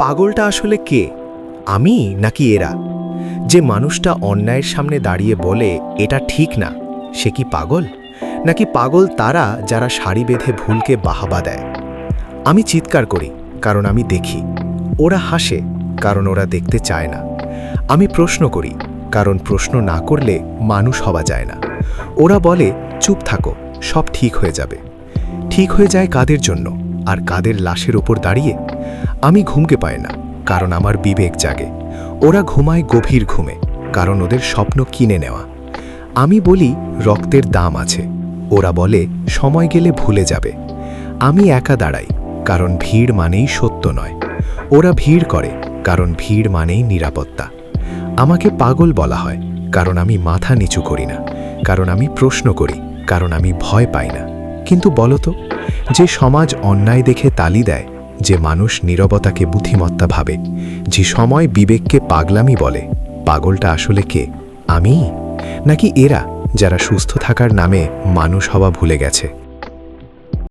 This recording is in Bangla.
পাগলটা আসলে কে? আমি নাকি এরা? যে মানুষটা অন্যায়ের সামনে দাঁড়িয়ে বলে এটা ঠিক না, সে কি পাগল? নাকি পাগল তারা যারা সারি বেঁধে ভুলকে বাহাবা দেয়? আমি চিৎকার করি কারণ আমি দেখি, ওরা হাসে কারণ ওরা দেখতে চায় না। আমি প্রশ্ন করি কারণ প্রশ্ন না করলে মানুষ হওয়া যায় না। ওরা বলে চুপ থাকো, সব ঠিক হয়ে যাবে। ঠিক হয়ে যায় কাদের জন্য, আর কাদের লাশের ওপর দাঁড়িয়ে? আমি ঘুমকে পাই না কারণ আমার বিবেক জাগে। ওরা ঘুমায় গভীর ঘুমে কারণ ওদের স্বপ্ন কিনে নেওয়া। আমি বলি রক্তের দাম আছে, ওরা বলে সময় গেলে ভুলে যাবে। আমি একা দাঁড়াই কারণ ভিড় মানেই সত্য নয়। ওরা ভিড় করে কারণ ভিড় মানেই নিরাপত্তা। আমাকে পাগল বলা হয় কারণ আমি মাথা নিচু করি না, কারণ আমি প্রশ্ন করি, কারণ আমি ভয় পাই না। কিন্তু বলতো, যে সমাজ অন্যায় দেখে তালি দেয়, যে মানুষ নীরবতাকে বুদ্ধিমত্তা ভাবে, যে সময় বিবেককে পাগলামি বলে, পাগলটা আসলে কে? আমি নাকি এরা যারা সুস্থ থাকার নামে মানুষ হওয়া ভুলে গেছে?